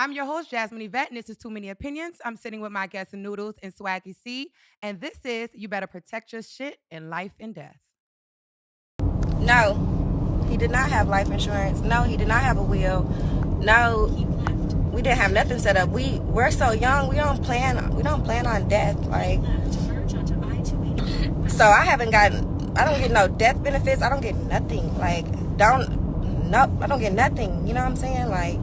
I'm your host, Jahze Yvette, and this is Too Many Opinions. I'm sitting with my guests Noodles and Swaggy Sie, and this is You Better Protect Your Shit in Life and Death. No, he did not have life insurance. No, he did not have a will. No, we didn't have nothing set up. We're so young. We don't plan on death. Like, so I don't get no death benefits. I don't get nothing. Like, I don't get nothing. You know what I'm saying? Like,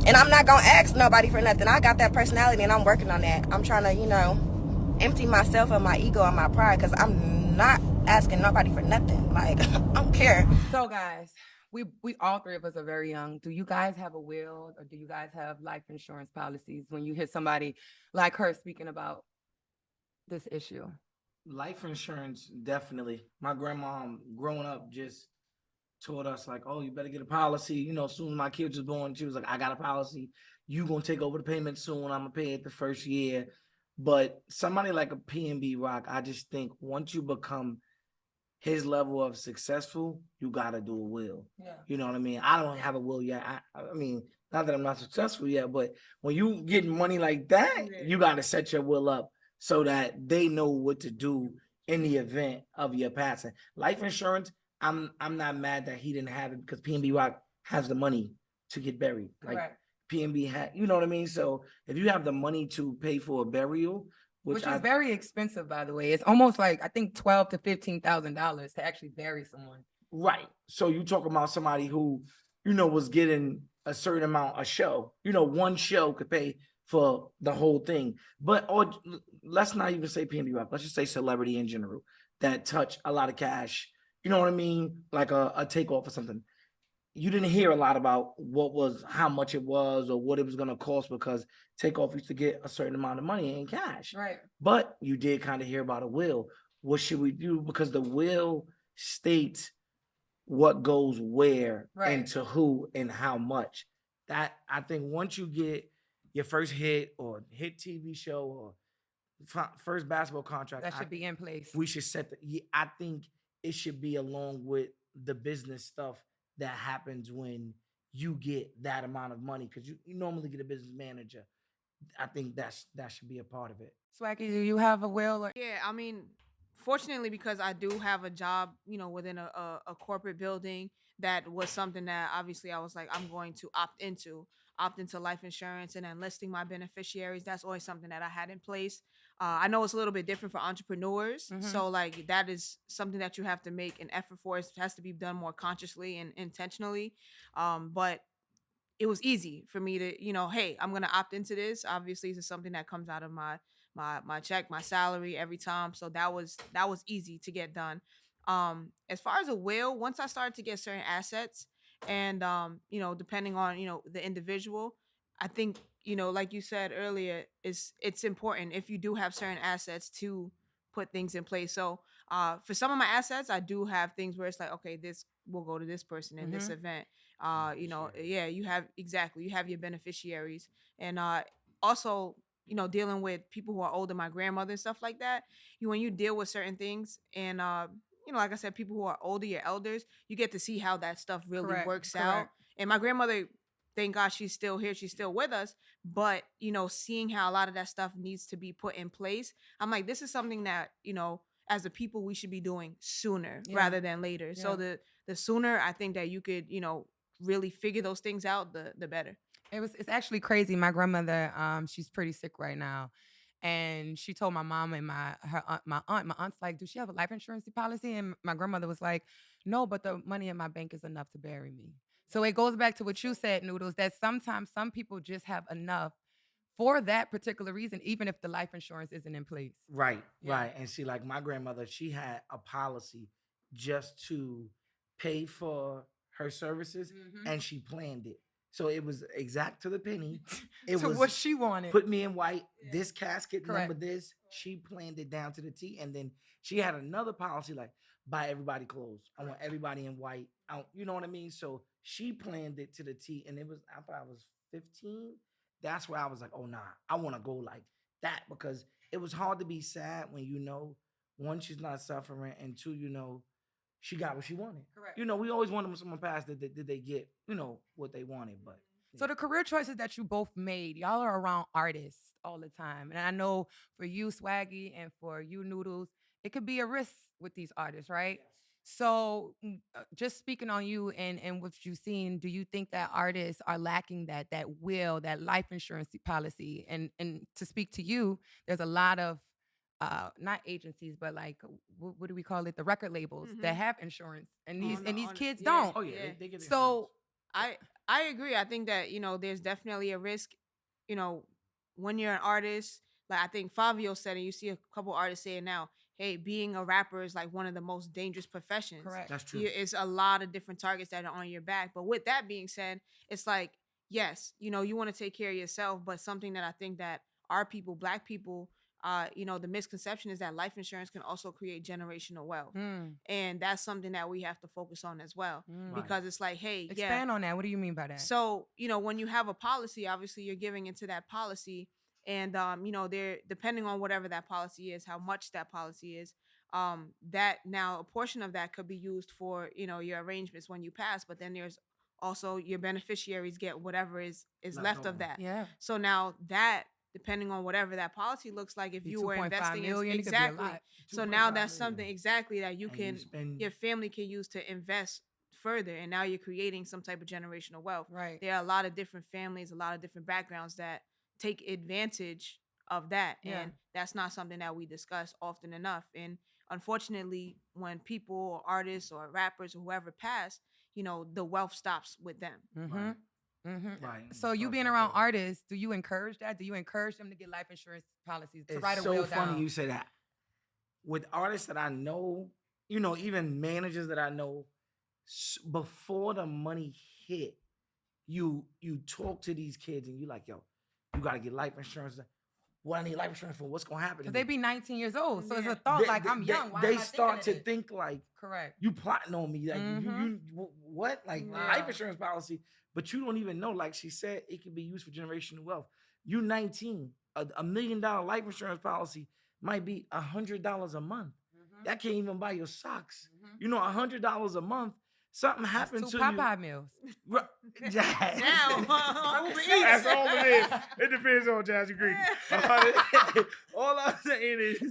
and I'm not gonna ask nobody for nothing. I got that personality, and I'm working on that. I'm trying to, empty myself of my ego and my pride, because I'm not asking nobody for nothing. Like, I don't care. So, guys, we all three of us are very young. Do you guys have a will, or do you guys have life insurance policies? When you hear somebody like her speaking about this issue, Life insurance, definitely. My grandma, growing up, just told us like, "Oh, you better get a policy." As soon as my kids was born, she was like, "I got a policy. You gonna take over the payment soon. I'm gonna pay it the first year." But somebody like a PNB Rock, I just think once you become his level of successful, you gotta do a will. yeah, You know what I mean? I don't have a will yet. I mean, not that I'm not successful yet, but when you get money like that, you gotta set your will up so that they know what to do in the event of your passing. Life insurance, I'm not mad that he didn't have it, because PNB Rock has the money to get buried. Like, correct. PNB had, you know what I mean? So if you have the money to pay for a burial, Which is very expensive, by the way. It's almost like I think $12,000 to $15,000 to actually bury someone. Right. So you talk about somebody who, was getting a certain amount a show. One show could pay for the whole thing. But or let's not even say PNB Rock. Let's just say celebrity in general that touch a lot of cash. You know what I mean? Like a takeoff or something. You didn't hear a lot about how much it was or what it was going to cost, because takeoff used to get a certain amount of money in cash. Right. But you did kind of hear about a will. What should we do? Because the will states what goes where and to who and how much. That, I think, once you get your first hit or hit TV show or first basketball contract, That should be in place. we should set I think it should be along with the business stuff that happens when you get that amount of money, because you normally get a business manager. I think that should be a part of it. Swaggy, do you have a will? Or Yeah, I mean, fortunately, because I do have a job, within a corporate building, that was something that obviously I was like, I'm going to opt into life insurance and then listing my beneficiaries. That's always something that I had in place. I know it's a little bit different for entrepreneurs. So, like, that is something that you have to make an effort for. It has to be done more consciously and intentionally. But it was easy for me to, hey, I'm gonna opt into this. Obviously, this is something that comes out of my check, my salary every time. So that was easy to get done. As far as a will, once I started to get certain assets, and depending on the individual, I think like you said earlier, it's important if you do have certain assets to put things in place. So for some of my assets, I do have things where it's like, okay, this will go to this person in this event. Yeah, you have your beneficiaries, and also dealing with people who are older, my grandmother and stuff like that. When you deal with certain things, and like I said, people who are older, your elders, you get to see how that stuff really Correct, works out. correct. And my grandmother, thank God she's still here, she's still with us, but seeing how a lot of that stuff needs to be put in place, I'm like, this is something that as a people we should be doing sooner rather than later. So the sooner I think that you could really figure those things out, the better. It's actually crazy. My grandmother, she's pretty sick right now. And she told my mom and my aunt's like, "Do she have a life insurance policy?" And my grandmother was like, "No, but the money in my bank is enough to bury me." So it goes back to what you said, Noodles, that sometimes some people just have enough for that particular reason, even if the life insurance isn't in place. Right, Yeah. right. And see, like my grandmother, she had a policy just to pay for her services, and she planned it. So it was exact to the penny. It To was what she wanted. put me in white, this casket, Correct. number this. She planned it down to the T. And then she had another policy like, buy everybody clothes. I want everybody in white. You know what I mean? So she planned it to the T. And it was, after I was 15, that's where I was like, oh, nah, I want to go like that, because it was hard to be sad when one, she's not suffering, and two, she got what she wanted. Correct. We always wanted when someone passed that did they get, what they wanted. But So the career choices that you both made, y'all are around artists all the time. And I know for you, Swaggy, and for you, Noodles, it could be a risk with these artists, right? So just speaking on you and what you've seen, do you think that artists are lacking that will, that life insurance policy? And to speak to you, there's a lot of not agencies, but like what do we call it? The record labels that have insurance, and these kids yeah, don't. Oh yeah, yeah. they get So I agree. I think that there's definitely a risk. You know, when you're an artist, like I think Fabio said, and you see a couple artists saying now, hey, being a rapper is like one of the most dangerous professions. correct. That's true. It's a lot of different targets that are on your back. But with that being said, it's like yes, you want to take care of yourself, but something that I think that our people, Black people, the misconception is that life insurance can also create generational wealth. Mm, And that's something that we have to focus on as well. mm. Right. Because it's like, hey, yeah. Expand on that. What do you mean by that? So, when you have a policy, obviously you're giving into that policy. And they're depending on whatever that policy is, how much that policy is, that now a portion of that could be used for, your arrangements when you pass, but then there's also your beneficiaries get whatever is Left left of over. that. Yeah. So now that depending on whatever that policy looks like, if Be you were 2.5 investing in million, it could be a exactly. lot. So now 2.5 that's million. something exactly that you And can spend your family can use to invest further, and now you're creating some type of generational wealth. Right. There are a lot of different families, a lot of different backgrounds that take advantage of that, Yeah. and that's not something that we discuss often enough. And unfortunately, when people or artists or rappers or whoever pass, the wealth stops with them. Mm-hmm. Right. Mm-hmm. Right. So you Starts being right around there. artists, do you encourage that? Do you encourage them to get life insurance policies to It's write a so will funny down? you say that. With artists that I know, even managers that I know, before the money hit, you talk to these kids and you like, yo, you got to get life insurance. What I need life insurance for? What's gonna happen? Because to they me? be 19 years old. So it's Yeah. a thought like I'm young. Why They am I start to thinking of this? think like Correct. you plotting on me, like Mhm. what, like Wow. life insurance policy, but you don't even know. Like she said, it can be used for generational wealth. You 19, $1 million life insurance policy might be $100 a month. Mhm. That can't even buy your socks. Mhm. $100 a month. Something That's happened 2 to you. Popeye meals. Right. Jazz. Now, Uber Eats. That's all it is. It depends on Jazz agree. All I'm saying is,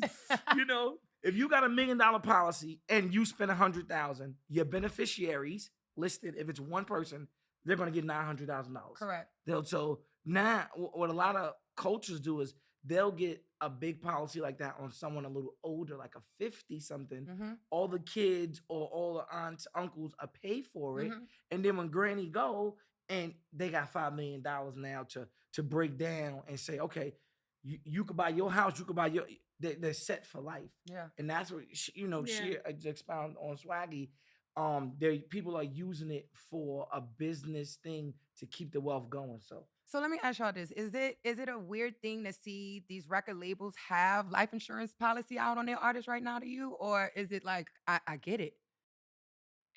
if you got $1 million policy and you spend 100,000, your beneficiaries listed, if it's one person, they're gonna get $900,000. Correct. So now, what a lot of cultures do is they'll get a big policy like that on someone a little older, like a 50 something. Mhm. All the kids or all the aunts, uncles are pay for it. Mhm. And then when granny go and they got $5 million now to break down and say, okay, you could buy your house, you could buy they're set for life. Yeah. And that's what she to expound on Swaggy. People are using it for a business thing to keep the wealth going. So let me ask y'all this. Is it a weird thing to see these record labels have life insurance policy out on their artists right now to you? Or is it like, I get it?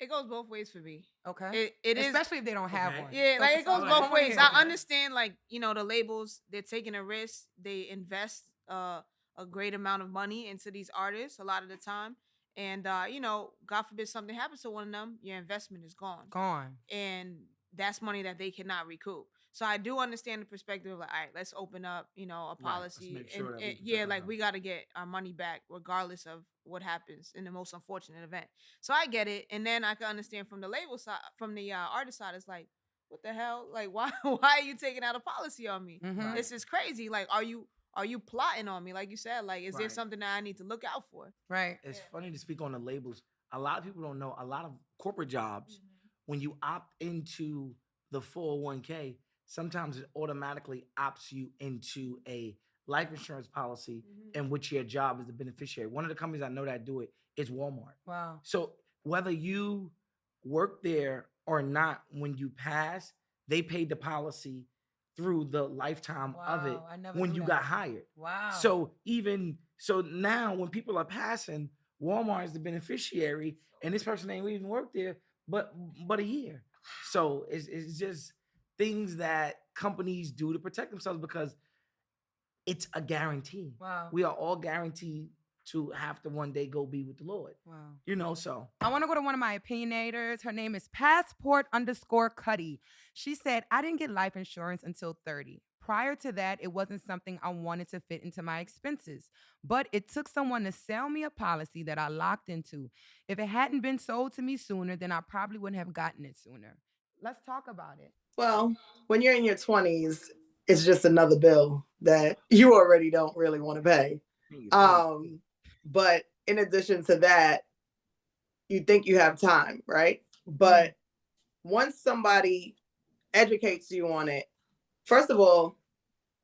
It goes both ways for me. Okay. It is Especially if they don't have Okay. one. Yeah, So- like it so goes I both wanna ways. hear I that. understand, like, the labels, they're taking a risk. They invest a great amount of money into these artists a lot of the time. And, God forbid something happens to one of them, your investment is gone. Gone. And that's money that they cannot recoup. So I do understand the perspective of like, all right, let's open up, a let's policy. make sure that we protect yeah, like ourselves. we got to get our money back regardless of what happens in the most unfortunate event. So I get it. And then I can understand from the label side, from the artist side, it's like, what the hell? Like, why are you taking out a policy on me? Mhm. This is crazy. Like, are you plotting on me? Like you said, like, is there Right. something that I need to look out for? Right. It's funny to speak on the labels. A lot of people don't know. A lot of corporate jobs, when you opt into the 401k, sometimes it automatically opts you into a life insurance policy in which your job is the beneficiary. One of the companies I know that do it is Walmart. Wow. So whether you work there or not, when you pass, they paid the policy through the lifetime of it Wow, I never when knew you that. got hired. Wow. So now when people are passing, Walmart is the beneficiary, and this person ain't even worked there but a year. So it's just things that companies do to protect themselves because it's a guarantee. Wow. We are all guaranteed to have to one day go be with the Lord. Wow. You know, so I want to go to one of my opinionators. Her name is Passport_Cuddy. She said, I didn't get life insurance until 30. Prior to that, it wasn't something I wanted to fit into my expenses, but it took someone to sell me a policy that I locked into. If it hadn't been sold to me sooner, then I probably wouldn't have gotten it sooner. Let's talk about it. Well, when you're in your 20s, it's just another bill that you already don't really want to pay. But in addition to that, you think you have time, right? But once somebody educates you on it, first of all,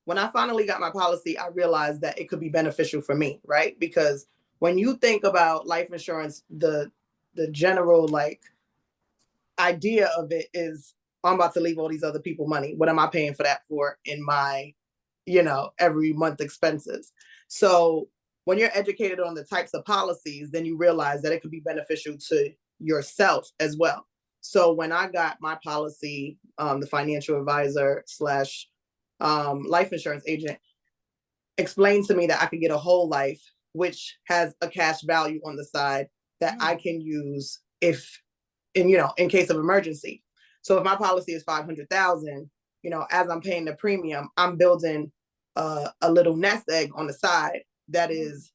when I finally got my policy, I realized that it could be beneficial for me, right? Because when you think about life insurance, the general like idea of it is I'm about to leave all these other people money. What am I paying for that for in my, every month expenses? So when you're educated on the types of policies, then you realize that it could be beneficial to yourself as well. So when I got my policy, the financial advisor slash life insurance agent explained to me that I could get a whole life, which has a cash value on the side that I can use if in case of emergency. So if my policy is 500,000, as I'm paying the premium, I'm building a little nest egg on the side that is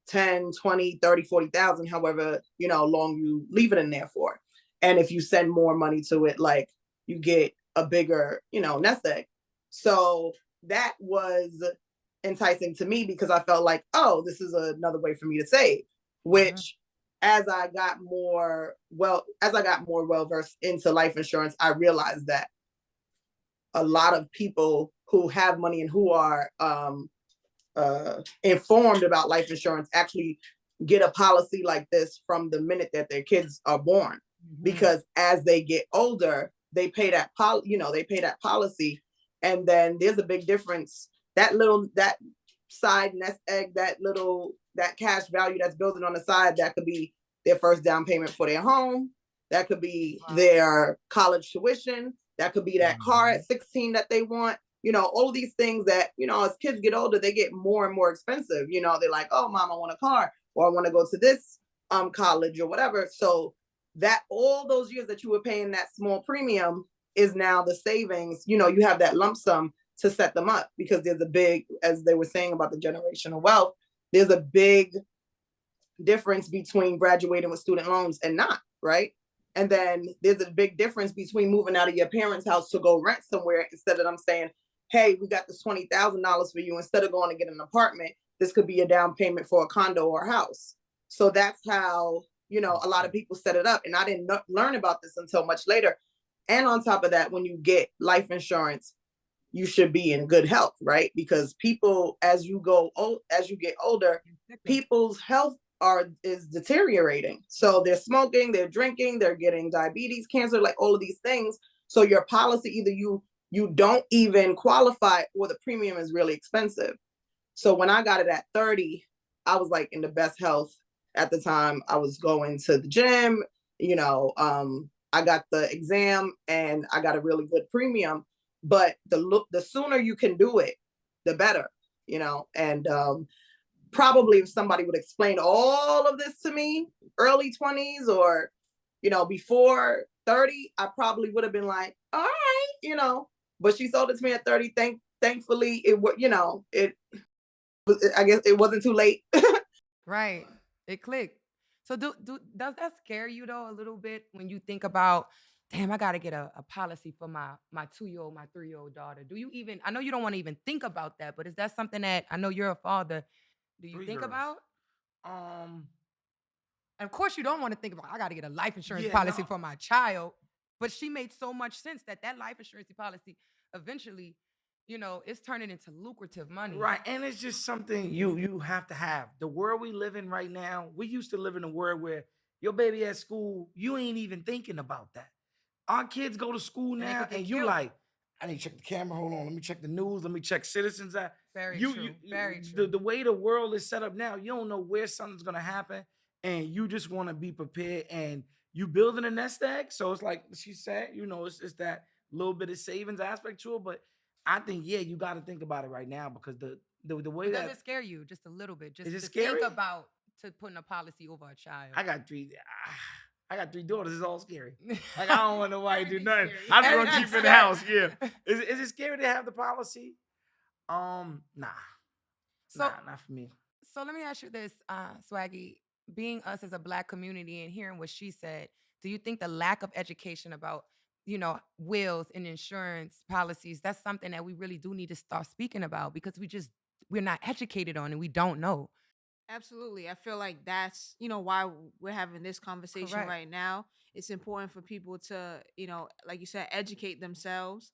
10, 20, 30, 40,000, however, long you leave it in there for. And if you send more money to it, like you get a bigger, nest egg. So that was enticing to me because I felt like, oh, this is another way for me to save, which as I got more well versed into life insurance, I realized that a lot of people who have money and who are informed about life insurance actually get a policy like this from the minute that their kids are born, because as they get older, they pay that policy, and then there's a big difference. That side nest egg, that cash value that's building on the side, that could be their first down payment for their home. That could be their college tuition. That could be that car at 16 that they want. All of these things that, as kids get older, they get more and more expensive. They're like, oh, mom, I want a car, or I want to go to this college or whatever. So that all those years that you were paying that small premium is now the savings. You have that lump sum to set them up, because there's a big, as they were saying about the generational wealth, there's a big difference between graduating with student loans and not, right? And then there's a big difference between moving out of your parents' house to go rent somewhere, instead of them saying, hey, we got this $20,000 for you. Instead of going to get an apartment, this could be a down payment for a condo or a house. So that's how, a lot of people set it up. And I didn't learn about this until much later. And on top of that, when you get life insurance, you should be in good health, right? Because people, as you get older, people's health is deteriorating. So they're smoking, they're drinking, they're getting diabetes, cancer, like all of these things. So your policy, either you don't even qualify, or the premium is really expensive. So when I got it at 30, I was like in the best health at the time. I was going to the gym, I got the exam and I got a really good premium. But the sooner you can do it, the better, and probably if somebody would explain all of this to me early 20s, or before 30, I probably would have been like, all right, but she sold it to me at 30. Thankfully I guess it wasn't too late. Right. It clicked. So does that scare you though a little bit when you think about, damn, I gotta get a policy for my 2-year-old, my 3-year-old daughter? Do you even, I know you don't want to even think about that, but is that something that, I know you're a father, do you 3 think girls. about? And of course you don't want to think about, I gotta get a life insurance Yeah, policy no. for my child. But she made so much sense that life insurance policy eventually, it's turning into lucrative money. Right. And it's just something you have to have. The world we live in right now, we used to live in a world where your baby at school, you ain't even thinking about that. Our kids go to school And they now could get and you killed. like, I need to check the camera. Hold on. Let me check the news. Let me check Citizens Act. Very You, true. you Very the, true. the way the world is set up now, you don't know where something's gonna happen. And you just want to be prepared, and you building a nest egg. So it's like she said, it's that little bit of savings aspect to it. But I think, yeah, you got to think about it right now, because the way Does that it scare you just a little bit? Just Is it to scary? think about to putting a policy over a child. I got three. I got three daughters. It's all scary. Like I don't want nobody to do nothing. Everything's I'm scary. just gonna keep it in the house. Yeah. Is it scary to have the policy? Nah. So, Not for me. so let me ask you this, Swaggy. Being us as a Black community and hearing what she said, do you think the lack of education about, wills and insurance policies, that's something that we really do need to start speaking about because we're not educated on it. We don't know. Absolutely. I feel like that's, why we're having this conversation Correct. right now. It's important for people to, like you said, educate themselves,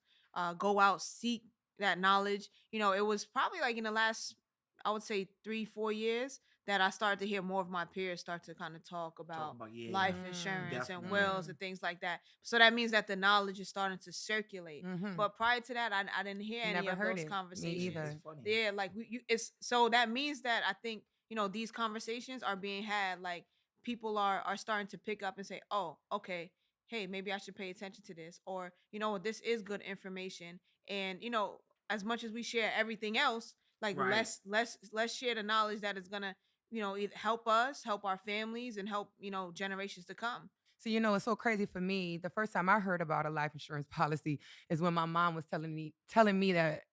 go out, seek that knowledge. It was probably like in the last, I would say 3-4 years that I started to hear more of my peers start to kind of talk about Yeah, life Mm, insurance and definitely. wills and things like that. So that means that the knowledge is starting to circulate. Mhm. But prior to that, I didn't hear any Never of heard those it. Me conversations. either. It's funny. Yeah, like it's so that means that I think these conversations are being had. Like people are starting to pick up and say, "Oh, okay, hey, maybe I should pay attention to this," or this is good information. And as much as we share everything else, like Right. let's share the knowledge that is gonna either help us, help our families, and help generations to come. So, it's so crazy for me. The first time I heard about a life insurance policy is when my mom was telling me that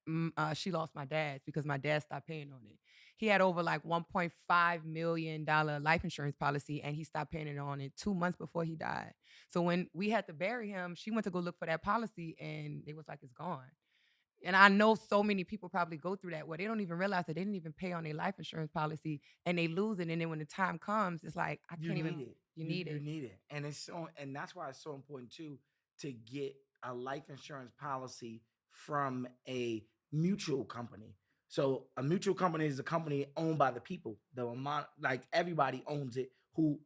she lost my dad's because my dad stopped paying on it. He had over like $1.5 million life insurance policy and he stopped paying it on it 2 months before he died. So when we had to bury him, she went to go look for that policy and it was like, it's gone. And I know so many people probably go through that where they don't even realize that they didn't even pay on their life insurance policy and they lose it. And then when the time comes, it's like, I You can't need even, it. you need You it. need it. And that's why it's so important too to get a life insurance policy from a mutual company. So a mutual company is a company owned by the people. The amount, like everybody owns it who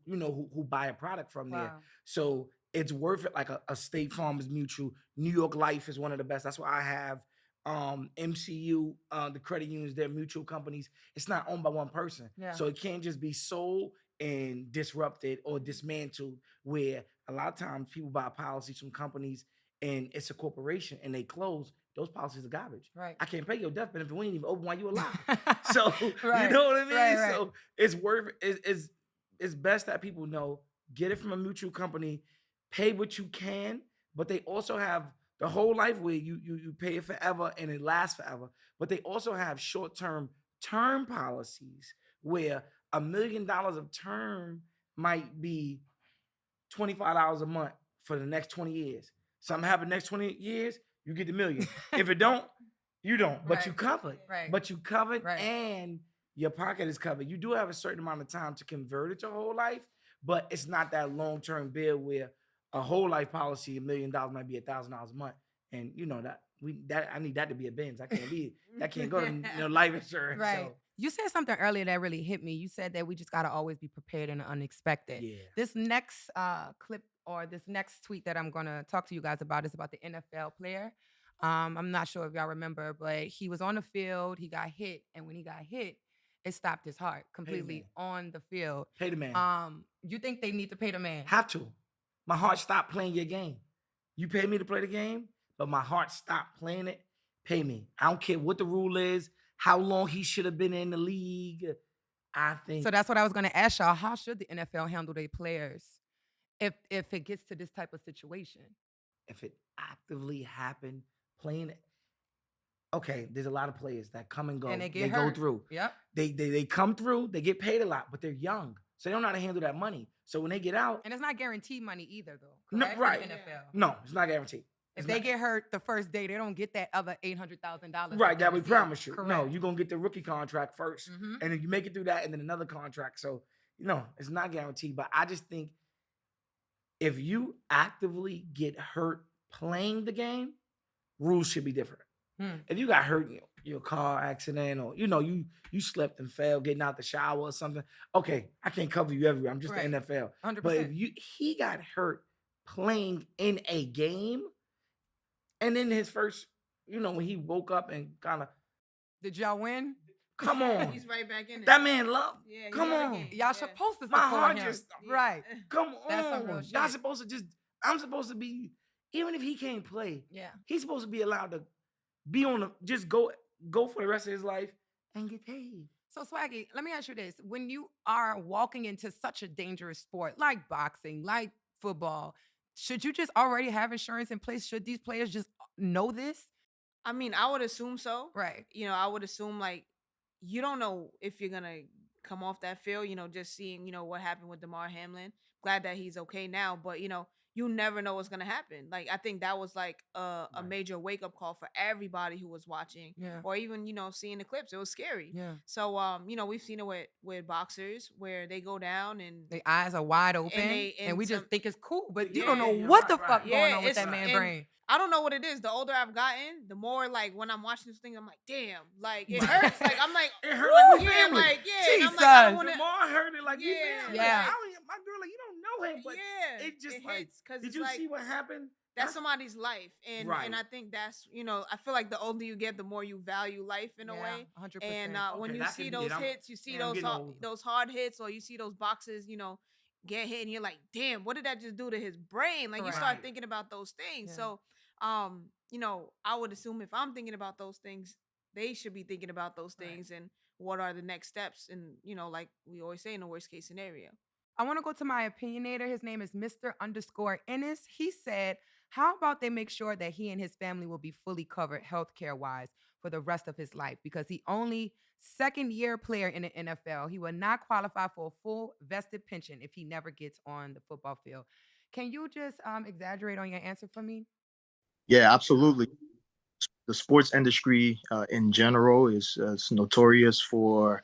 buy a product from there. Wow. So it's worth it. Like a State Farm is mutual. New York Life is one of the best. That's why I have MCU, the credit unions, they're mutual companies. It's not owned by one person. Yeah. So it can't just be sold and disrupted or dismantled, where a lot of times people buy policies from companies and it's a corporation and they close. Those policies are garbage. Right. I can't pay your death benefit. We ain't even open while you alive. So Right. you know what I mean? Right. So it's worth it's best that people know, get it from a mutual company, pay what you can, but they also have the whole life where you pay it forever and it lasts forever. But they also have short-term term policies where $1 million of term might be $25 a month for the next 20 years. Something happen next 20 years, you get the million. If it don't, you don't. But you Right. covered. Right. But you covered Right. and your pocket is covered. You do have a certain amount of time to convert it to whole life, but it's not that long-term bill where a whole life policy, $1 million might be $1,000 a month. And I need that to be a Benz. That can't go to life insurance. Right. So. You said something earlier that really hit me. You said that we just got to always be prepared in the unexpected. Yeah. This next clip or this next tweet that I'm going to talk to you guys about is about the NFL player. I'm not sure if y'all remember, but he was on the field. He got hit. And when he got hit, it stopped his heart completely on the field. Pay the man. You think they need to pay the man? Have to. My heart stopped playing your game. You pay me to play the game, but my heart stopped playing it. Pay me. I don't care what the rule is, how long he should have been in the league. I think. So that's what I was going to ask y'all. How should the NFL handle their players if it gets to this type of situation? If it actively happened, playing it. Okay, there's a lot of players that come and go. And they go hurt. through. Yep. They come through, they get paid a lot, but they're young. So they don't know how to handle that money. So when they get out. And it's not guaranteed money either, though. No, Correct? right. In the NFL. No, it's not guaranteed. If they get hurt the first day, they don't get that other $800,000. Right, that we promise you. Correct. No, you're going to get the rookie contract first. Mhm. And then you make it through that and then another contract. So, it's not guaranteed. But I just think if you actively get hurt playing the game, rules should be different. If you got hurt in your car accident or, you slipped and fell getting out the shower or something, okay, I can't cover you everywhere. I'm just the NFL. 100%. But if he got hurt playing in a game, and then his first, when he woke up and kind of. Did y'all win? Come on. He's right back in it. That man loved. Yeah, Come on. again. Y'all supposed to My support heart him. just. Right. Come That's some real on. shit. Y'all supposed to I'm supposed to be, even if he can't play, Yeah. he's supposed to be allowed to be just go for the rest of his life and get paid. So, Swaggy, let me ask you this. When you are walking into such a dangerous sport like boxing, like football, should you just already have insurance in place? Should these players just know this? I mean, I would assume so. Right. I would assume like you don't know if you're gonna come off that field. Just seeing what happened with Damar Hamlin. Glad that he's okay now, but you never know what's gonna happen. Like I think that was like a Right. major wake up call for everybody who was watching, Yeah. or even seeing the clips. It was scary. Yeah. So we've seen it with boxers where they go down and Their eyes are wide open, they and we just some think it's cool, but you Yeah, don't know yeah, what the right, fuck right. going yeah, on with it's that man and brain. I don't know what it is. The older I've gotten, the more like when I'm watching this thing, I'm like, damn, like it Right. hurts. Like I'm like, It hurt like we yeah, family. like yeah. And I'm like, I Jesus. don't want to. Lamar heard it like we Yeah, family. yeah. Like, my girl, like you don't know him, but Yeah, it just it like, hits because did it's you like see what happened? that's somebody's life, and Right. I think that's I feel like the older you get, the more you value life in a way. 100%. And when Okay, you that see can be those it. hits, you see Man, I'm getting old. those hard hits, or you see those boxes, get hit, and you're like, damn, what did that just do to his brain? Like you start Right. thinking about those things. Yeah. So, I would assume if I'm thinking about those things, they should be thinking about those Right. things and what are the next steps. And like we always say, in the worst case scenario. I want to go to my opinionator. His name is Mr. Underscore Ennis. He said, how about they make sure that he and his family will be fully covered healthcare wise for the rest of his life? Because he only second year player in the NFL. He will not qualify for a full vested pension if he never gets on the football field. Can you just exaggerate on your answer for me? Yeah, absolutely. The sports industry in general is notorious for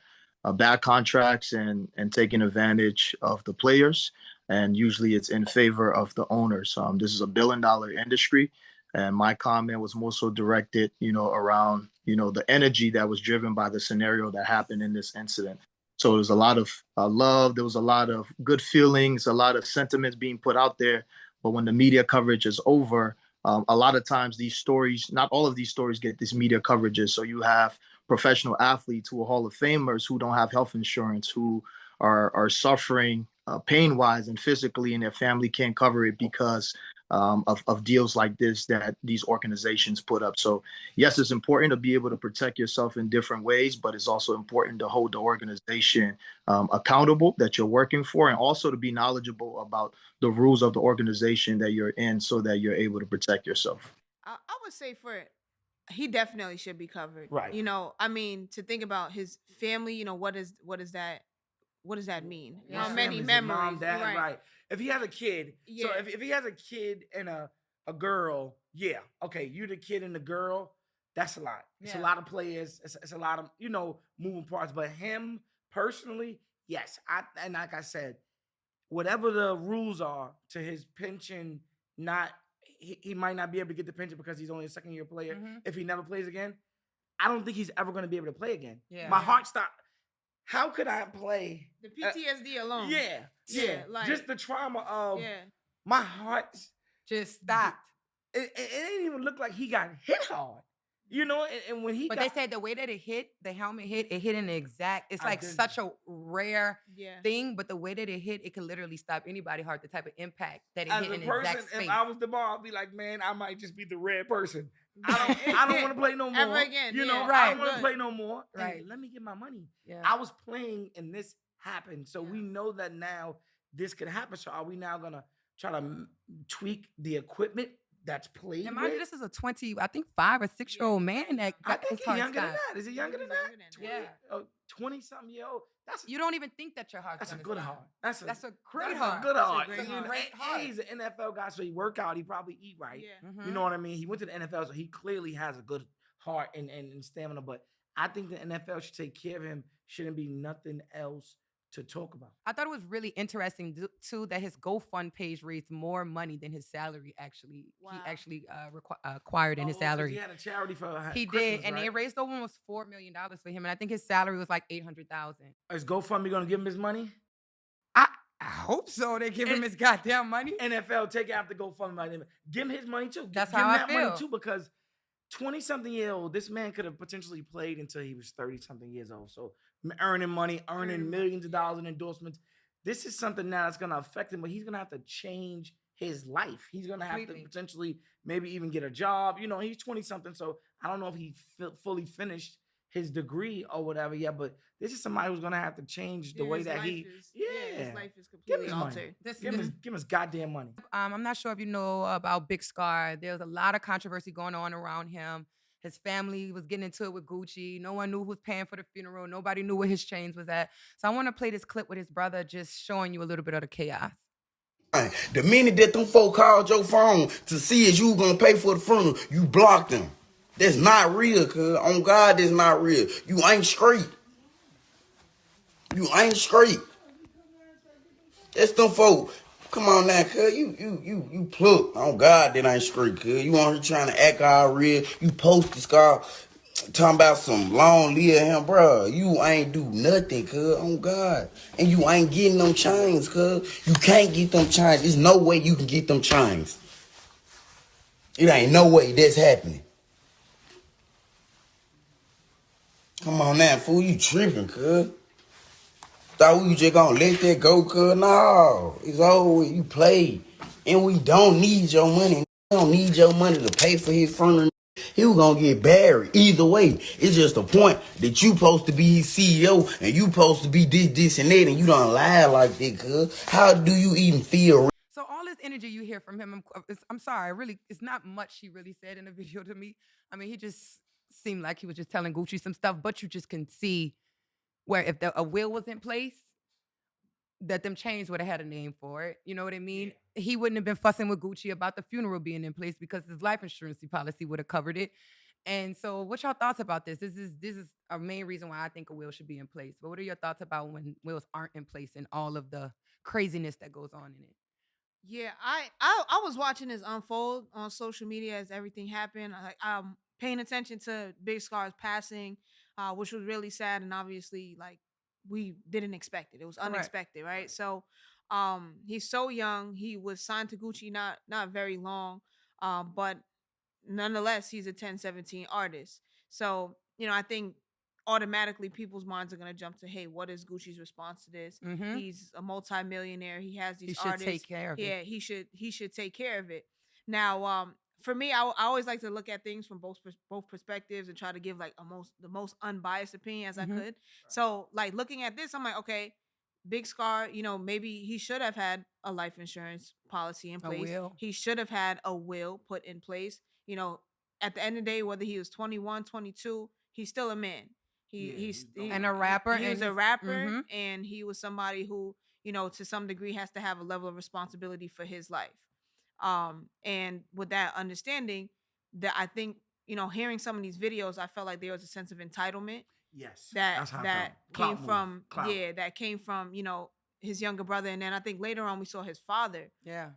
bad contracts and taking advantage of the players. And usually it's in favor of the owners. This is $1 billion industry. And my comment was more so directed, around, the energy that was driven by the scenario that happened in this incident. So there was a lot of love. There was a lot of good feelings, a lot of sentiments being put out there. But when the media coverage is over, a lot of times these stories, not all of these stories get these media coverages. So you have professional athletes who are Hall of Famers who don't have health insurance, who are suffering pain wise and physically, and their family can't cover it because of deals like this that these organizations put up. So yes, it's important to be able to protect yourself in different ways, but it's also important to hold the organization accountable that you're working for, and also to be knowledgeable about the rules of the organization that you're in so that you're able to protect yourself. I would say he definitely should be covered. Right. I mean, to think about his family, what does that mean? Yeah. How many Families, memories? Mom, dad, right. right. If he has a kid, so Yeah. if he has a kid and a girl, yeah, okay, you the kid and the girl, that's a lot. It's a Yeah. lot of players. It's a lot of moving parts. But him personally, yes, and like I said, whatever the rules are to his pension, he might not be able to get the pension because he's only a second year player. Mhm. If he never plays again, I don't think he's ever going to be able to play again. Yeah. My heart stopped. How could I play? The PTSD alone. Yeah. like- just the trauma of Yeah. my heart. Just stopped. It didn't even look like he got hit hard, And when he But they said the way that it hit, the helmet hit, it hit in the exact. It's I like didn't- such a rare Yeah. thing, but the way that it hit, it could literally stop anybody's heart. The type of impact that it as hit a in the person, exact if space. I was the ball, I'd be like, man, I might just be the red person. I don't want to play no more. Ever again, yeah. I Right. don't want to Good. play no more. Right. And let me get my money. Yeah. I was playing and this happened. So we Yeah. know that now this could happen. So are we now going to try to tweak the equipment that's played And mind you, with? this is a 5 or 6-year-old man that I got think his he's heart younger than stopped. that. Is he younger than that? Yeah. 20-something year old. You don't even think that your heart's That's a gonna good stop. heart. That's a great that's heart. a good That's a heart. great And, heart. Great heart. he's an NFL guy, so he work out. He probably eat right. Yeah. Mhm. You know what I mean? He went to the NFL, so he clearly has a good heart and stamina. But I think the NFL should take care of him. Shouldn't be nothing else to talk about. I thought it was really interesting too that his GoFund page raised more money than his salary actually. Wow. He actually acquired in his Oh, 'cause salary. He had a charity for He Christmas, did, and they right? raised almost $4 million for him, and I think his salary was like 800,000. Is GoFundMe going to give him his money? I hope so. They give him And- his goddamn money. NFL take after GoFundMe. Give him his money too. That's Give how him I that feel. money too, because 20-something year old, this man could have potentially played until he was 30-something years old. So earning money, earning millions of dollars in endorsements. This is something now that's going to affect him, but he's going to have to change his life. He's going to have to Completely. potentially maybe even get a job. He's 20-something, so I don't know if he fully finished his degree or whatever. Yeah, but this is somebody who's gonna have to change the way his that life he. is, Yeah, his life is give him completely his money. altered. Give him his goddamn money. I'm not sure if you know about Big Scar. There's a lot of controversy going on around him. His family was getting into it with Gucci. No one knew who was paying for the funeral. Nobody knew where his chains was at. So I want to play this clip with his brother, just showing you a little bit of the chaos. The minute that them folk called your phone to see if you were gonna pay for the funeral, you blocked them. That's not real, cuz. On God, that's not real. You ain't straight. You ain't straight. That's them folk. Come on now, cuz. You pluck. On God, that ain't straight, cuz. You on here trying to act all real. You post this car talking about some long live him, bro. You ain't do nothing, cuz. On God. And you ain't getting them chains, cuz. You can't get them chains. There's no way you can get them chains. It ain't no way that's happening. Come on now, fool. You tripping, cuz. Thought we just gonna let that go, cuz. No. It's over. You played. And we don't need your money. We don't need your money to pay for his funeral. He was gonna get buried. Either way, it's just a point that you supposed to be his CEO and you supposed to be this, and that, and you don't lie like that, cuz. How do you even feel? So all this energy you hear from him, I'm sorry, really, it's not much he really said in the video to me. I mean, he just seemed like he was just telling Gucci some stuff, but you just can see where if a will was in place, that them chains would have had a name for it. You know what I mean? Yeah. He wouldn't have been fussing with Gucci about the funeral being in place because his life insurance policy would have covered it. And so, what's your thoughts about this? This is a main reason why I think a will should be in place. But what are your thoughts about when wills aren't in place and all of the craziness that goes on in it? Yeah, I was watching this unfold on social media as everything happened. I'm paying attention to Big Scar's passing, which was really sad, and obviously, like, we didn't expect it. It was unexpected, right? So, he's so young. He was signed to Gucci not very long, but nonetheless, he's a 1017 artist. So, I think automatically people's minds are going to jump to, hey, what is Gucci's response to this? Mm-hmm. He's a multimillionaire. He has these He should artists. take care of it. Yeah, he should take care of it. Now, for me, I always like to look at things from both perspectives and try to give like the most unbiased opinion as I could. So, like, looking at this, I'm like, okay, Big Scar, maybe he should have had a life insurance policy in place. He should have had a will put in place. At the end of the day, whether he was 21, 22, he's still a man. He's a rapper. He was a rapper, and he was somebody who, to some degree has to have a level of responsibility for his life. And with that understanding, that I think, hearing some of these videos, I felt like there was a sense of entitlement. Yes, that came from his younger brother, and then I think later on we saw his father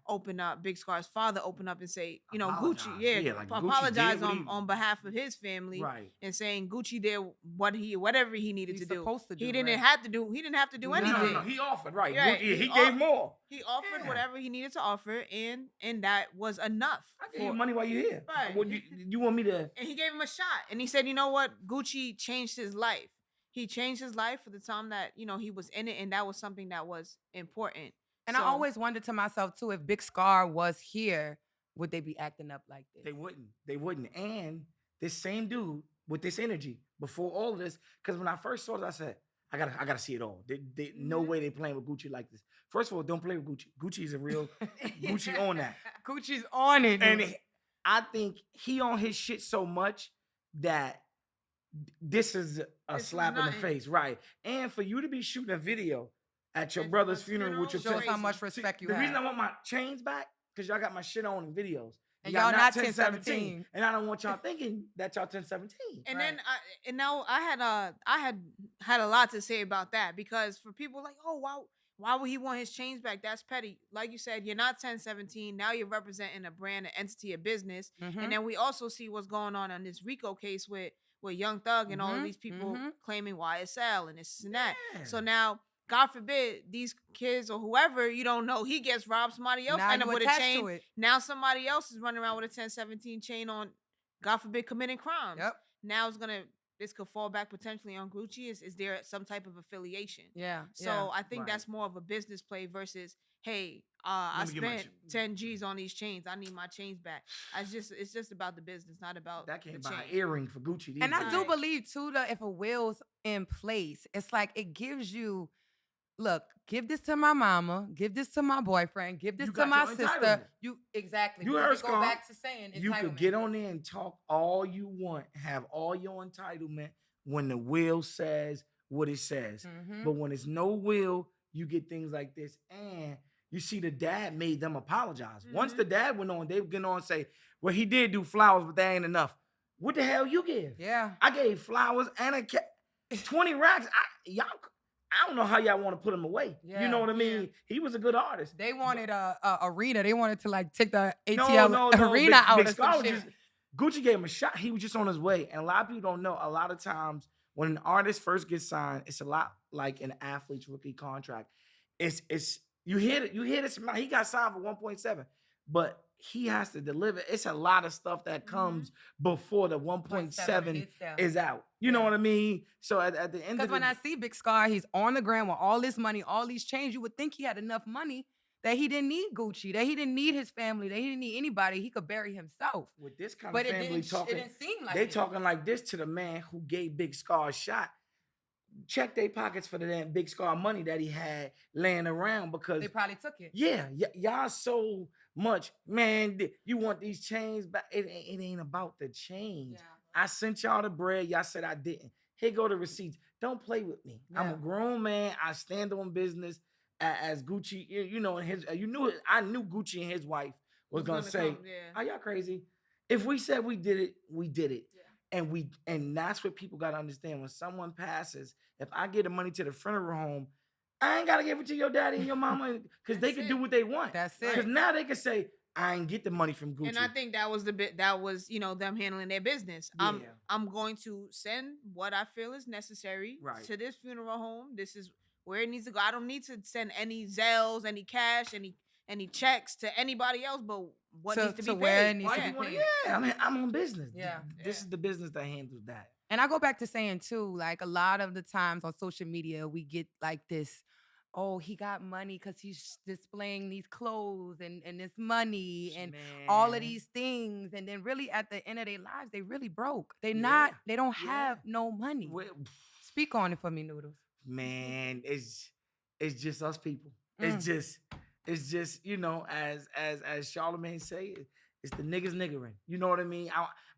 open up, Big Scar's father open up and say, apologize. Gucci, like apologize on behalf of his family, right? And saying Gucci did whatever he needed to do. He didn't have to do anything. No, he offered, right? He gave more. He offered whatever he needed to offer, and that was enough. I gave you money while you're here. Right. You want me to? And he gave him a shot, and he said, you know what? Gucci changed his life. He changed his life for the time that, he was in it, and that was something that was important. And I always wondered to myself, too, if Big Scar was here, would they be acting up like this? They wouldn't. And this same dude with this energy before all of this, because when I first saw it, I said, I gotta see it all. No way they playing with Gucci like this. First of all, don't play with Gucci. Gucci is a real Gucci on that. Gucci's on it. And I think he on his shit so much that this is a slap in the face, right? And for you to be shooting a video at your brother's funeral with your shows how much respect you have. The reason I want my chains back, because y'all got my shit on in videos. And y'all not 1017. And I don't want y'all thinking that y'all 1017. And then I had a lot to say about that, because for people like, oh, why would he want his chains back? That's petty. Like you said, you're not 1017. Now you're representing a brand, an entity, a business. And then we also see what's going on this RICO case with Young Thug and all of these people claiming YSL and this and that. So now, God forbid, these kids or whoever, you don't know, he gets robbed, somebody else end up with a chain. Now somebody else is running around with a 1017 chain on, God forbid, committing crimes. Now it's going to this could fall back potentially on Gucci is there some type of affiliation? Yeah. So I think Right. that's more of a business play versus, hey, I Let me get my spent 10 G's on these chains. I need my chains back. It's just about the business, not about That the can't buy an chain. earring for Gucci. These And I days. do Right. believe too that if a will's in place, it's like it gives you, look, give this to my mama, give this to my boyfriend, give this You to got my your sister. entitlement. You exactly. You because heard it go Scott. back to saying You could entitlement. get on there and talk all you want, have all your entitlement when the will says what it says. Mhm. But when it's no will, you get things like this. And you see, the dad made them apologize. Once the dad went on, they went on and say, well, he did do flowers, but that ain't enough. What the hell you give? Yeah. I gave flowers and 20 racks. I don't know how y'all want to put him away. You know Yeah. what I mean? Yeah. He was a good artist. They wanted a arena. They wanted to like take the No, ATL no, no. arena out Big or Scar some was shit. just Gucci gave him a shot. He was just on his way. And a lot of people don't know. A lot of times when an artist first gets signed, it's a lot like an athlete's rookie contract. It's you hear it, this. He got signed for 1.7, but he has to deliver. It's a lot of stuff that comes before the 1.7 hits down. is out. You know Yeah. what I mean? So at the end Because of when I see Big Scar, he's on the ground with all this money, all these chains, you would think he had enough money that he didn't need Gucci, that he didn't need his family, that he didn't need anybody. He could bury himself. with this kind But of family talking, it didn't seem like they it. talking like this to the man who gave Big Scar a shot. Check their pockets for the damn Big Scar money that he had laying around because They probably took it. yeah, y'all so much, man. You want these chains back? It ain't about the chains. Yeah. I sent y'all the bread. Y'all said I didn't. Here go the receipts. Don't play with me. I'm a Yeah. grown man. I stand on business as Gucci. You know, and his you knew it. I knew Gucci and his wife was gonna say, come, yeah. "Are y'all crazy? If we said we did it, we did it." Yeah. And that's what people gotta understand. When someone passes, if I get the money to the funeral home, I ain't gotta give it to your daddy and your mama because they That's can it. do what they want. That's it. Because now they can say, I ain't get the money from Gucci. And I think that was them handling their business. Yeah. I'm going to send what I feel is necessary Right. to this funeral home. This is where it needs to go. I don't need to send any Zelles, any cash, any checks to anybody else, but what To- needs to to be where paid. it needs Why to you be wanna- paid. yeah, I mean, I'm on business. Yeah. This Yeah. is the business that handles that. And I go back to saying too, like a lot of the times on social media, we get like this, oh, he got money because he's displaying these clothes and this money and all of Man. these things. And then really at the end of their lives, they really broke. They Yeah. they don't Yeah. have no money. Well, Speak on it for me, Noodles. man, it's just us people. Mm. It's just as Charlemagne say, it's the niggas niggering. You know what I mean?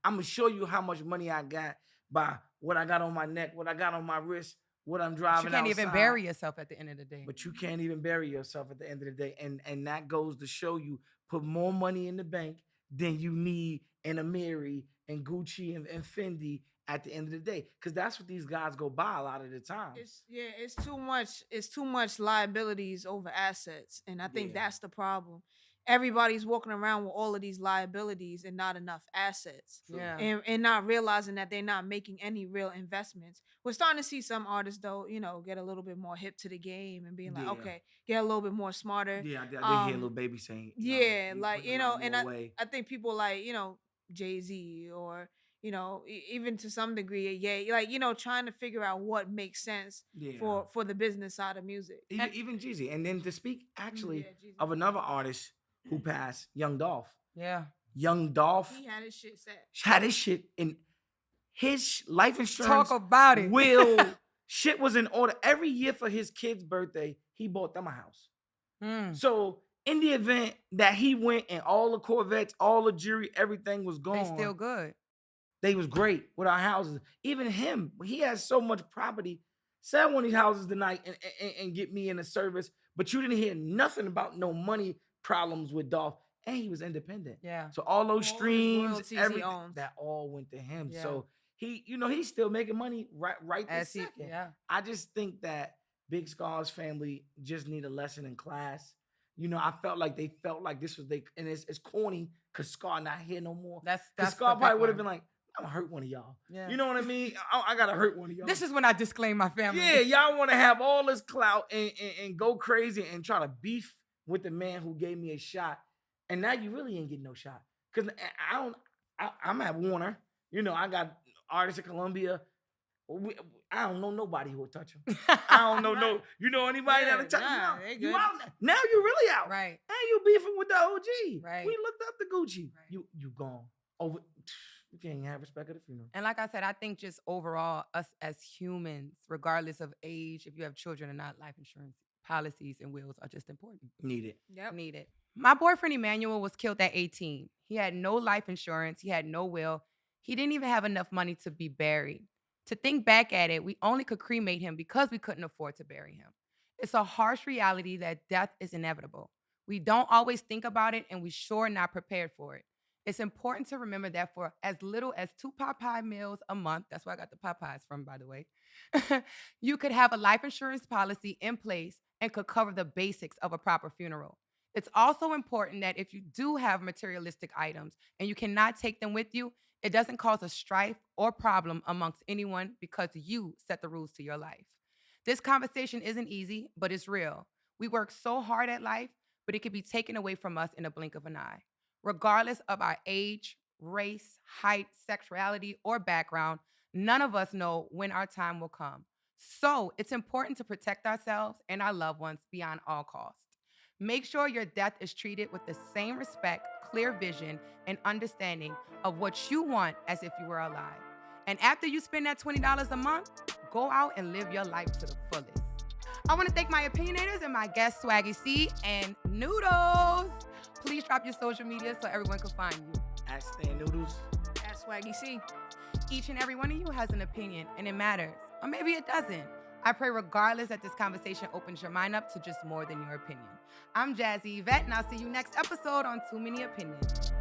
I'm gonna show you how much money I got by what I got on my neck, what I got on my wrist, what I'm But driving. you can't even outside. bury yourself at the end of the day. But you can't even bury yourself at the end of the day. And that goes to show you, put more money in the bank than you need in a Mary and Gucci and Fendi at the end of the day. Because that's what these guys go by a lot of the time. It's too much. It's too much liabilities over assets, and I think Yeah. that's the problem. Everybody's walking around with all of these liabilities and not enough assets, Yeah. and not realizing that they're not making any real investments. We're starting to see some artists, though, get a little bit more hip to the game and being like, Yeah. okay, get a little bit more smarter. Yeah, I did hear Lil Baby saying, Yeah, he like putting a lot and more away. I think people like Jay-Z or even to some degree, yeah, like trying to figure out what makes sense Yeah. for the business side of music. Even Jeezy. And then to speak actually Yeah, Jeezy. of another artist who passed, Young Dolph. Yeah. Young Dolph He had his shit set. had his shit in his life insurance. Talk about it. Will shit was in order. Every year for his kid's birthday, he bought them a house. Mm. So in the event that he went and all the Corvettes, all the jewelry, everything was gone, They still good. they was great with our houses. Even him, he has so much property. Sell one of these houses tonight and get me in the service. But you didn't hear nothing about no money problems with Dolph. And he was independent. Yeah. So all those his streams, royalties he everything, owns. that all went to him. Yeah. So he, he's still making money right this second. Yeah. I just think that Big Scar's family just need a lesson in class. I felt like they felt like this was and it's corny because Scar not here no more. That's Scar the probably big would have one. been like, I'm gonna hurt one of y'all. Yeah. You know what I mean? I gotta hurt one of y'all. This is when I disclaim my family. Yeah, y'all want to have all this clout and go crazy and try to beef with the man who gave me a shot. And now you really ain't getting no shot. Because I'm at Warner. I got artists at Columbia. I don't know nobody who will touch him. I don't know no. You know anybody that'll touch him? nah, No. they You good. out now. Now you really out. Right. And you beefing with the OG. Right. We looked up the Gucci. Right. You gone. Over. You can't have respect at the funeral. And like I said, I think just overall, us as humans, regardless of age, if you have children or not, life insurance policies and wills are just important. Need it. Yep. Need it. My boyfriend Emmanuel was killed at 18. He had no life insurance. He had no will. He didn't even have enough money to be buried. To think back at it, we only could cremate him because we couldn't afford to bury him. It's a harsh reality that death is inevitable. We don't always think about it, and we sure not prepared for it. It's important to remember that for as little as 2 Popeye meals a month, that's where I got the Popeyes from, by the way, you could have a life insurance policy in place and could cover the basics of a proper funeral. It's also important that if you do have materialistic items and you cannot take them with you, it doesn't cause a strife or problem amongst anyone because you set the rules to your life. This conversation isn't easy, but it's real. We work so hard at life, but it can be taken away from us in a blink of an eye. Regardless of our age, race, height, sexuality, or background, none of us know when our time will come. So it's important to protect ourselves and our loved ones beyond all cost. Make sure your death is treated with the same respect, clear vision, and understanding of what you want as if you were alive. And after you spend that $20 a month, go out and live your life to the fullest. I want to thank my opinionators and my guests, Swaggy Sie and Noodles. Please drop your social media so everyone can find you. At Stan Noodles. At Swaggy Sie. Each and every one of you has an opinion, and it matters. Or maybe it doesn't. I pray regardless that this conversation opens your mind up to just more than your opinion. I'm Jahze Yvette, and I'll see you next episode on Too Many Opinions.